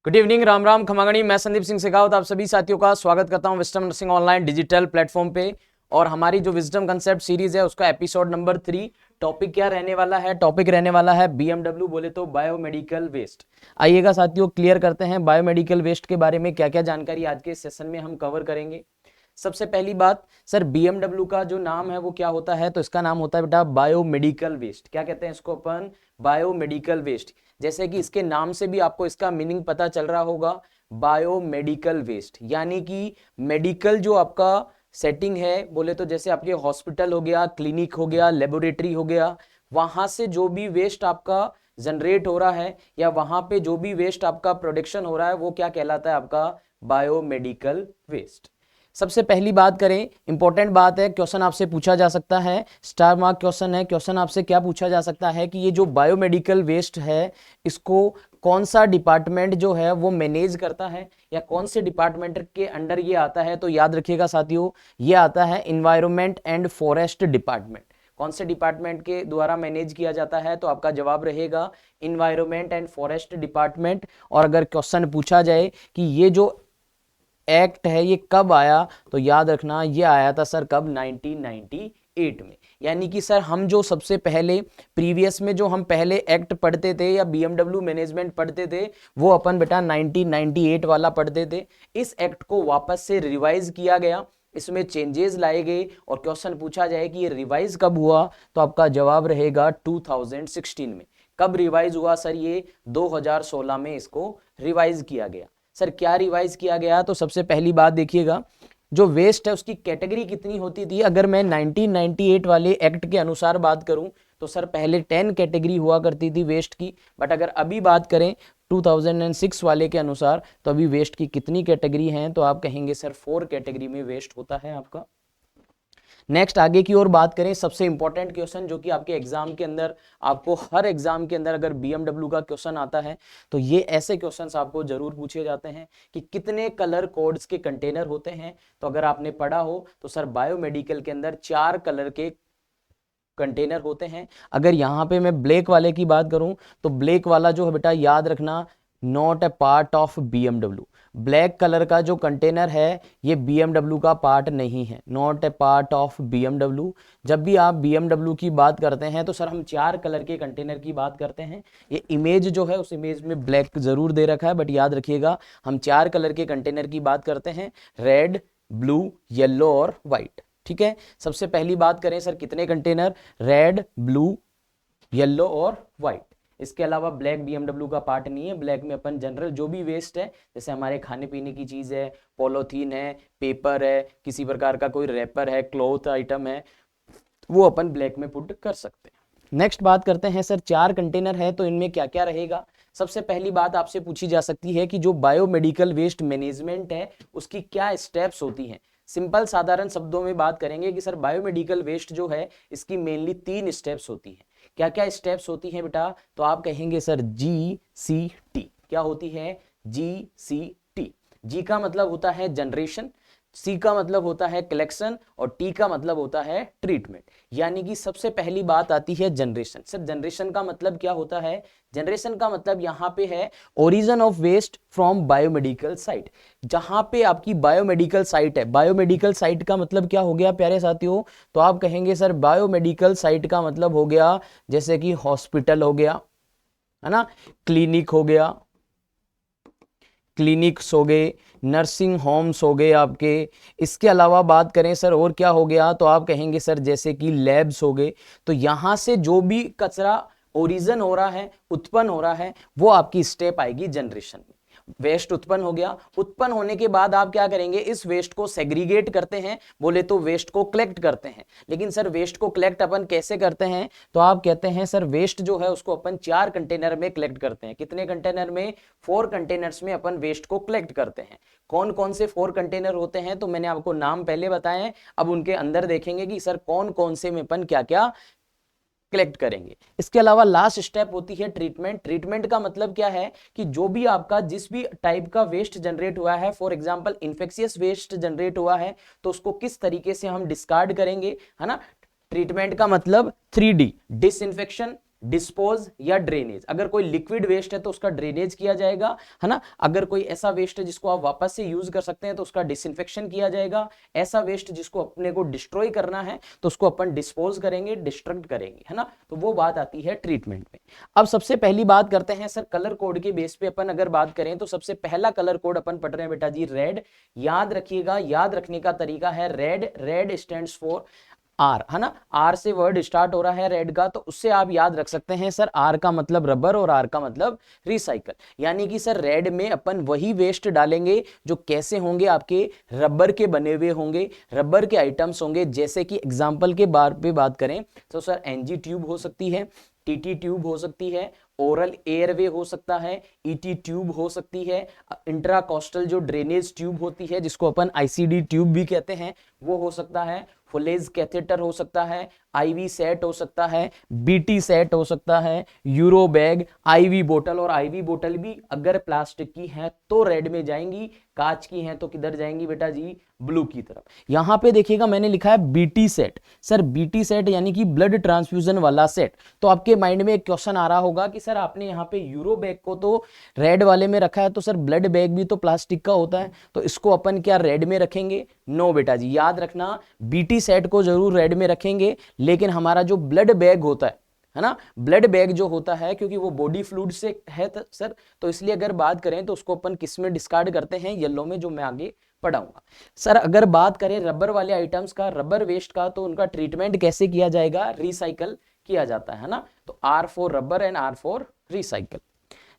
Good evening, Ram Ram खमागणी। मैं संदीप सिंह शेखावत आप सभी साथियों का स्वागत करता हूं wisdom nursing online digital platform पे। और हमारी जो विजडम कंसेप्ट सीरीज है उसका एपिसोड नंबर 3। टॉपिक क्या रहने वाला है? टॉपिक रहने वाला है बीएमडब्ल्यू, बोले तो बायोमेडिकल वेस्ट। आइएगा साथियों, क्लियर करते हैं बायोमेडिकल वेस्ट के बारे में क्या क्या जानकारी आज के सेशन में हम कवर करेंगे। सबसे पहली बात, सर बीएमडब्ल्यू का जो नाम है वो क्या होता है? तो इसका नाम होता है बेटा बायोमेडिकल वेस्ट। क्या कहते हैं इसको अपन? Biomedical waste. जैसे कि इसके नाम से भी आपको इसका मीनिंग पता चल रहा होगा, बायोमेडिकल वेस्ट यानी कि मेडिकल जो आपका सेटिंग है, बोले तो जैसे आपके हॉस्पिटल हो गया, क्लिनिक हो गया, लेबोरेटरी हो गया, वहां से जो भी वेस्ट आपका जनरेट हो रहा है या वहां पे जो भी वेस्ट आपका प्रोडक्शन हो रहा है वो क्या कहलाता है? आपका बायोमेडिकल वेस्ट। सबसे पहली बात करें, इंपॉर्टेंट बात है, क्वेश्चन आपसे पूछा जा सकता है, स्टार मार्क क्वेश्चन है। क्वेश्चन आपसे क्या पूछा जा सकता है कि ये जो बायोमेडिकल वेस्ट है इसको कौन सा डिपार्टमेंट जो है वो मैनेज करता है या कौन से डिपार्टमेंट के अंडर ये आता है? तो याद रखिएगा साथियों, ये आता है इन्वायरमेंट एंड फॉरेस्ट डिपार्टमेंट। कौन से डिपार्टमेंट के द्वारा मैनेज किया जाता है? तो आपका जवाब रहेगा इन्वायरमेंट एंड फॉरेस्ट डिपार्टमेंट। और अगर क्वेश्चन पूछा जाए कि ये जो एक्ट है ये कब आया, तो याद रखना ये आया था सर कब? 1998 में। यानी कि सर हम जो सबसे पहले प्रीवियस में जो हम पहले एक्ट पढ़ते थे या बीएमडब्ल्यू मैनेजमेंट पढ़ते थे वो अपन बेटा 1998 वाला पढ़ते थे। इस एक्ट को वापस से रिवाइज किया गया, इसमें चेंजेस लाए गए। और क्वेश्चन पूछा जाए कि ये रिवाइज कब हुआ, तो आपका जवाब रहेगा 2016 में। कब रिवाइज हुआ सर? ये 2016 में इसको रिवाइज किया गया। सर क्या रिवाइज किया गया? तो सबसे पहली बात देखिएगा, जो वेस्ट है उसकी कैटेगरी कितनी होती थी? अगर मैं 1998 वाले एक्ट के अनुसार बात करूं तो सर पहले 10 कैटेगरी हुआ करती थी वेस्ट की। बट अगर अभी बात करें 2006 वाले के अनुसार तो अभी वेस्ट की कितनी कैटेगरी हैं? तो आप कहेंगे सर 4 कैटेगरी में वेस्ट होता है आपका। नेक्स्ट आगे की ओर बात करें, सबसे इंपॉर्टेंट क्वेश्चन जो कि आपके एग्जाम के अंदर, आपको हर एग्जाम के अंदर अगर बीएमडब्ल्यू का क्वेश्चन आता है तो ये ऐसे क्वेश्चंस आपको जरूर पूछे जाते हैं कि कितने कलर कोड्स के कंटेनर होते हैं। तो अगर आपने पढ़ा हो तो सर बायोमेडिकल के अंदर 4 कलर के कंटेनर होते हैं। अगर यहाँ पे मैं ब्लैक वाले की बात करूं तो ब्लैक वाला जो है बेटा याद रखना not a part of BMW. Black colour का जो कंटेनर है ये बीएमडब्ल्यू का पार्ट नहीं है, not a part of BMW. जब भी आप बीएमडब्ल्यू की बात करते हैं तो सर हम 4 कलर के कंटेनर की बात करते हैं। ये इमेज जो है उस इमेज में ब्लैक जरूर दे रखा है, बट याद रखिएगा हम 4 कलर के कंटेनर की बात करते हैं, रेड, ब्लू, येलो और व्हाइट। ठीक है, सबसे पहली बात करें सर कितने कंटेनर? रेड, ब्लू, येलो और व्हाइट। इसके अलावा ब्लैक बीएमडब्ल्यू का पार्ट नहीं है। ब्लैक में अपन जनरल जो भी वेस्ट है, जैसे हमारे खाने पीने की चीज है, पॉलीथीन है, पेपर है, किसी प्रकार का कोई रैपर है, क्लॉथ आइटम है, वो अपन ब्लैक में पुट कर सकते हैं। नेक्स्ट बात करते हैं सर 4 कंटेनर है तो इनमें क्या क्या रहेगा। सबसे पहली बात आपसे पूछी जा सकती है कि जो बायोमेडिकल वेस्ट मैनेजमेंट है उसकी क्या स्टेप्स होती हैं। सिंपल साधारण शब्दों में बात करेंगे कि सर बायोमेडिकल वेस्ट जो है इसकी मेनली 3 स्टेप्स होती हैं। क्या क्या स्टेप्स होती हैं बेटा? तो आप कहेंगे सर GCT। क्या होती है? GCT। जी का मतलब होता है जनरेशन, सी का मतलब होता है कलेक्शन और टी का मतलब होता है ट्रीटमेंट। यानी कि सबसे पहली बात आती है जनरेशन। सर जनरेशन का मतलब क्या होता है? जनरेशन का मतलब यहाँ पे है origin of waste from biomedical site. जहां पे आपकी बायोमेडिकल साइट है, बायोमेडिकल साइट का मतलब क्या हो गया प्यारे साथियों? तो आप कहेंगे सर बायोमेडिकल साइट का मतलब हो गया जैसे कि हॉस्पिटल हो गया, है ना, क्लिनिक हो गया, क्लिनिक्स हो गए, नर्सिंग होम्स हो गए आपके। इसके अलावा बात करें सर और क्या हो गया, तो आप कहेंगे सर जैसे कि लैब्स हो गए। तो यहां से जो भी कचरा ओरिजिन हो रहा है, उत्पन्न हो रहा है, वो आपकी स्टेप आएगी जनरेशन में। वेस्ट उत्पन्न हो गया, उत्पन्न होने के बाद आप क्या करेंगे? इस वेस्ट को सेग्रीगेट करते हैं, बोले तो वेस्ट को कलेक्ट करते हैं। लेकिन सर वेस्ट को कलेक्ट अपन कैसे करते हैं? तो आप कहते हैं सर वेस्ट जो है उसको अपन 4 कंटेनर में कलेक्ट करते हैं। कितने कंटेनर में? 4 कंटेनर्स में अपन वेस्ट को कलेक्ट करते हैं। कौन कौन से 4 कंटेनर होते हैं? तो मैंने आपको नाम पहले बताए हैं, अब उनके अंदर देखेंगे कि सर कौन कौन से में अपन क्या क्या कलेक्ट करेंगे। इसके अलावा लास्ट स्टेप होती है ट्रीटमेंट। ट्रीटमेंट का मतलब क्या है कि जो भी आपका जिस भी टाइप का वेस्ट जनरेट हुआ है, for example infectious waste generate हुआ है, तो उसको किस तरीके से हम डिस्कार्ड करेंगे, है ना। ट्रीटमेंट का मतलब 3D, डिसइंफेक्शन, डिस्पोज या ड्रेनेज। अगर कोई लिक्विड वेस्ट है तो उसका ड्रेनेज किया जाएगा, है ना। अगर कोई ऐसा वेस्ट है जिसको आप वापस से यूज कर सकते हैं तो उसका डिसइंफेक्शन किया जाएगा। ऐसा वेस्ट जिसको अपने को डिस्ट्रॉय करना है तो उसको अपन डिस्पोज करेंगे, डिस्ट्रक्ट करेंगे, है ना। तो वो बात आती है ट्रीटमेंट में। अब सबसे पहली बात करते हैं सर कलर कोड के बेस पे अपन अगर बात करें तो सबसे पहला कलर कोड अपन पढ़ रहे हैं बेटा जी रेड। याद रखिएगा, याद रखने का तरीका है red, red stands for R, है ना। आर से वर्ड स्टार्ट हो रहा है रेड का, तो उससे आप याद रख सकते हैं सर आर का मतलब रबर और आर का मतलब रिसाइकल। यानी कि सर रेड में अपन वही वेस्ट डालेंगे जो कैसे होंगे, आपके रबर के बने हुए होंगे, रबर के आइटम्स होंगे। जैसे कि एग्जांपल के बार पे बात करें तो सर एनजी ट्यूब हो सकती है, टीटी ट्यूब हो सकती है, ओरल एयरवे हो सकता है, ईटी ट्यूब हो सकती है, इंट्राकोस्टल जो ड्रेनेज ट्यूब होती है जिसको अपन आईसीडी ट्यूब भी कहते हैं वो हो सकता है, फुलेज कैथेटर हो सकता है, आईवी सेट हो सकता है, बीटी सेट हो सकता है, यूरो बैग, आईवी बोतल। और आईवी बोतल भी अगर प्लास्टिक की है तो रेड में जाएंगी, कांच की हैं तो किधर जाएंगी बेटा जी, ब्लू की तरफ। यहां पे देखिएगा मैंने लिखा है BT set. Sir BT set यानी कि ब्लड ट्रांसफ्यूजन वाला सेट। तो आपके माइंड में एक क्वेश्चन आ रहा होगा कि सर आपने यहाँ पे यूरो बैग को तो रेड वाले में रखा है, तो सर ब्लड बैग भी तो प्लास्टिक का होता है, तो इसको अपन क्या रेड में रखेंगे? नो बेटा जी, याद रखना बीटी सेट को जरूर रेड में रखेंगे, लेकिन हमारा जो ब्लड बैग होता है ना, ब्लड बैग जो होता है क्योंकि वो बॉडी फ्लूइड से है सर, तो इसलिए अगर बात करें तो उसको अपन किस में डिस्कार्ड करते हैं? येलो में, जो मैं आगे पढ़ाऊंगा। सर अगर बात करें रबर वाले आइटम्स का, रबर वेस्ट का, तो उनका ट्रीटमेंट कैसे किया जाएगा? रिसाइकल किया जाता है ना। तो R for rubber and R for recycle.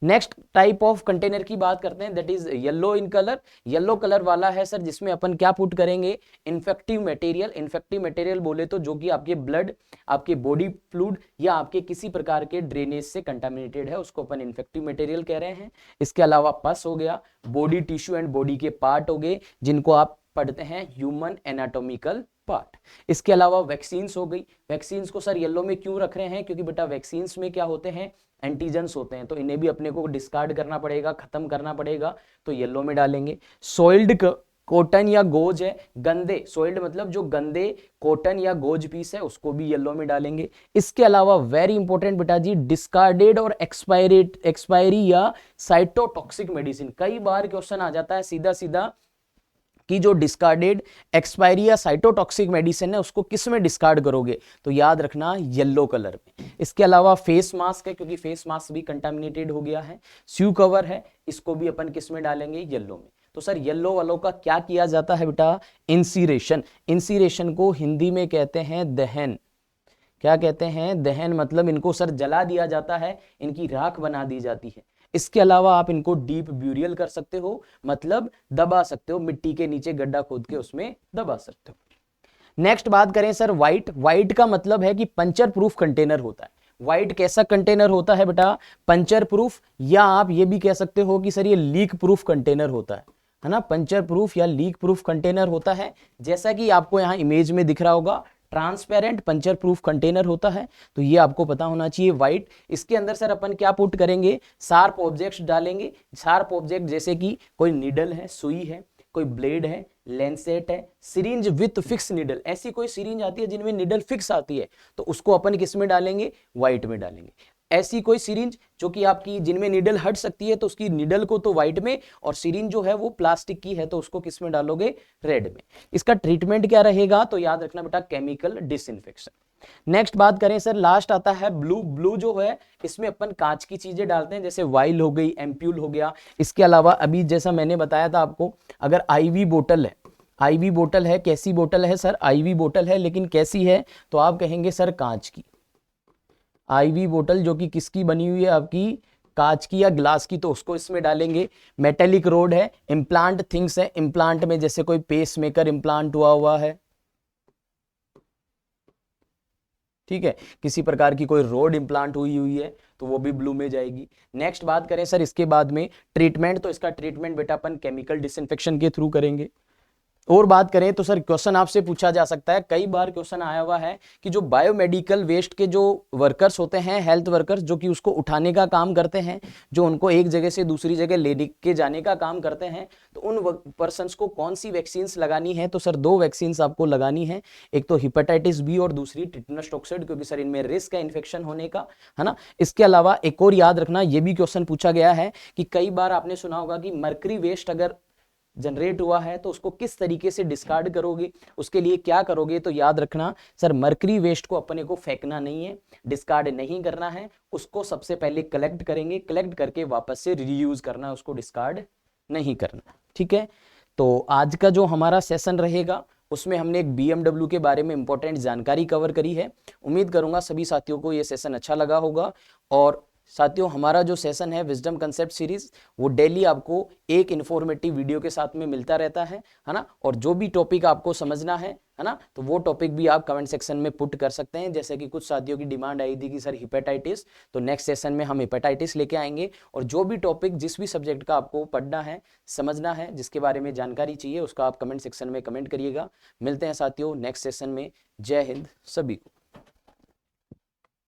Next type of container की बात करते हैं, that is yellow in colour. Yellow colour वाला है सर जिसमें अपन क्या पुट करेंगे? Infective material. इन्फेक्टिव मटेरियल बोले तो जो कि आपके ब्लड, आपके बॉडी फ्लूइड या आपके किसी प्रकार के ड्रेनेज से कंटामिनेटेड है उसको अपन इन्फेक्टिव मटेरियल कह रहे हैं। इसके अलावा पस हो गया, बॉडी टिश्यू एंड बॉडी के पार्ट हो गए जिनको आप पढ़ते हैं ह्यूमन एनाटॉमिकल पार्ट। इसके अलावा वैक्सीन्स हो गई। वैक्सीन्स को सर येलो में क्यों रख रहे हैं? क्योंकि बेटा वैक्सीन्स में क्या होते हैं? एंटीजेंस होते हैं, तो इन्हें भी अपने को डिस्कार्ड करना पड़ेगा, खत्म करना पड़ेगा, तो येलो में डालेंगे। सोइल्ड कॉटन या गोज है, गंदे, सोइल्ड मतलब जो गंदे कॉटन या गोज पीस है उसको भी येलो में डालेंगे। इसके अलावा वेरी इंपॉर्टेंट बेटा जी, डिस्कार्डेड और एक्सपायरी या साइटोटॉक्सिक मेडिसिन। कई बार क्वेश्चन आ जाता है सीधा सीधा कि जो डिस्कार्डेड, एक्सपायरी या साइटोटॉक्सिक मेडिसिन है उसको किस में डिस्कार्ड करोगे? तो याद रखना येलो कलर में। इसके अलावा फेस मास्क है, क्योंकि फेस मास्क भी कंटामिनेटेड हो गया है। स्यू कवर है, इसको भी अपन किस में डालेंगे? येलो में। तो सर येलो वालों का क्या किया जाता है बेटा? इंसीरेशन। इंसीरेशन को हिंदी में कहते हैं दहन। क्या कहते हैं? दहन। मतलब इनको सर जला दिया जाता है, इनकी राख बना दी जाती है। इसके अलावा आप इनको डीप ब्यूरियल कर सकते हो, मतलब दबा सकते हो, मिट्टी के नीचे गड्ढा खोद के उसमें दबा सकते हो। नेक्स्ट बात करें सर व्हाइट। व्हाइट का मतलब है कि पंचर प्रूफ कंटेनर होता है। व्हाइट कैसा कंटेनर होता है बेटा? पंचर प्रूफ, या आप ये भी कह सकते हो कि सर ये लीक प्रूफ कंटेनर होता है ना। पंचर प्रूफ या लीक प्रूफ कंटेनर होता है, जैसा कि आपको यहाँ इमेज में दिख रहा होगा, ट्रांसपेरेंट पंचर प्रूफ कंटेनर होता है। तो ये आपको पता होना चाहिए व्हाइट। इसके अंदर सर अपन क्या पुट करेंगे? शार्प ऑब्जेक्ट्स डालेंगे। शार्प ऑब्जेक्ट जैसे कि कोई नीडल है, सुई है, कोई ब्लेड है, लेंसेट है, सिरिंज विथ फिक्स नीडल। ऐसी कोई सिरिंज आती है जिनमें नीडल फिक्स आती है, तो उसको अपन किस में डालेंगे? व्हाइट में डालेंगे। ऐसी कोई सिरिंज जो कि आपकी जिनमें नीडल हट सकती है, तो उसकी नीडल को तो व्हाइट में, और सिरिंज जो है वो प्लास्टिक की है तो उसको किस में डालोगे? रेड में। इसका ट्रीटमेंट क्या रहेगा? तो याद रखना बेटा, केमिकल डिसइंफेक्शन। नेक्स्ट बात करें सर, लास्ट आता है ब्लू। ब्लू जो है इसमें अपन कांच की चीजें डालते हैं, जैसे वाइल हो गई, एम्प्यूल हो गया। इसके अलावा अभी जैसा मैंने बताया था आपको, अगर आईवी बोतल है, आईवी बोतल है, कैसी बोतल है सर? आईवी बोतल है, लेकिन कैसी है? तो आप कहेंगे सर कांच की। आईवी बोतल जो कि किसकी बनी हुई है? आपकी कांच की या ग्लास की, तो उसको इसमें डालेंगे। मेटेलिक रोड है, इम्प्लांट थिंग्स है, इम्प्लांट में जैसे कोई पेस मेकर इम्प्लांट हुआ है, ठीक है, किसी प्रकार की कोई रोड इम्प्लांट हुई है तो वो भी ब्लू में जाएगी। नेक्स्ट बात करें सर इसके बाद में ट्रीटमेंट, तो इसका ट्रीटमेंट बेटा अपन केमिकल डिसइंफेक्शन के थ्रू करेंगे। और बात करें तो सर क्वेश्चन आपसे पूछा जा सकता है, कई बार क्वेश्चन आया हुआ है कि जो बायोमेडिकल वेस्ट के जो वर्कर्स होते हैं, हेल्थ वर्कर्स, जो कि उसको उठाने का काम करते हैं, जो उनको एक जगह से दूसरी जगह ले के जाने का काम करते हैं, तो उन पर्सनस को कौन सी वैक्सीन लगानी है? तो सर 2 वैक्सीन आपको लगानी है, एक तो हेपेटाइटिस बी और दूसरी टिटेनस टॉक्साइड, क्योंकि सर इनमें रिस्क है इन्फेक्शन होने का, है ना। इसके अलावा एक और याद रखना, ये भी क्वेश्चन पूछा गया है कि कई बार आपने सुना होगा कि मर्करी वेस्ट अगर जनरेट हुआ है तो उसको किस तरीके से डिस्कार्ड करोगे, उसके लिए क्या करोगे? तो याद रखना सर, मर्करी वेस्ट को अपने को फेंकना नहीं है, डिस्कार्ड नहीं करना है, उसको सबसे पहले कलेक्ट करेंगे, कलेक्ट करके वापस से रीयूज करना है, उसको डिस्कार्ड नहीं करना। ठीक है, तो आज का जो हमारा सेशन रहेगा उसमें हमने एक BMW के बारे में इंपॉर्टेंट जानकारी कवर करी है। उम्मीद करूंगा सभी साथियों को ये सेशन अच्छा लगा होगा। और साथियों, हमारा जो सेशन है विजडम कंसेप्ट सीरीज, वो डेली आपको एक इन्फॉर्मेटिव वीडियो के साथ में मिलता रहता है ना। और जो भी टॉपिक आपको समझना है ना, तो वो टॉपिक भी आप कमेंट सेक्शन में पुट कर सकते हैं। जैसे कि कुछ साथियों की डिमांड आई थी कि सर हेपेटाइटिस, तो नेक्स्ट सेशन में हम हेपेटाइटिस लेके आएंगे। और जो भी टॉपिक, जिस भी सब्जेक्ट का आपको पढ़ना है, समझना है, जिसके बारे में जानकारी चाहिए, उसका आप कमेंट सेक्शन में कमेंट करिएगा। मिलते हैं साथियों नेक्स्ट सेशन में। जय हिंद सभी को।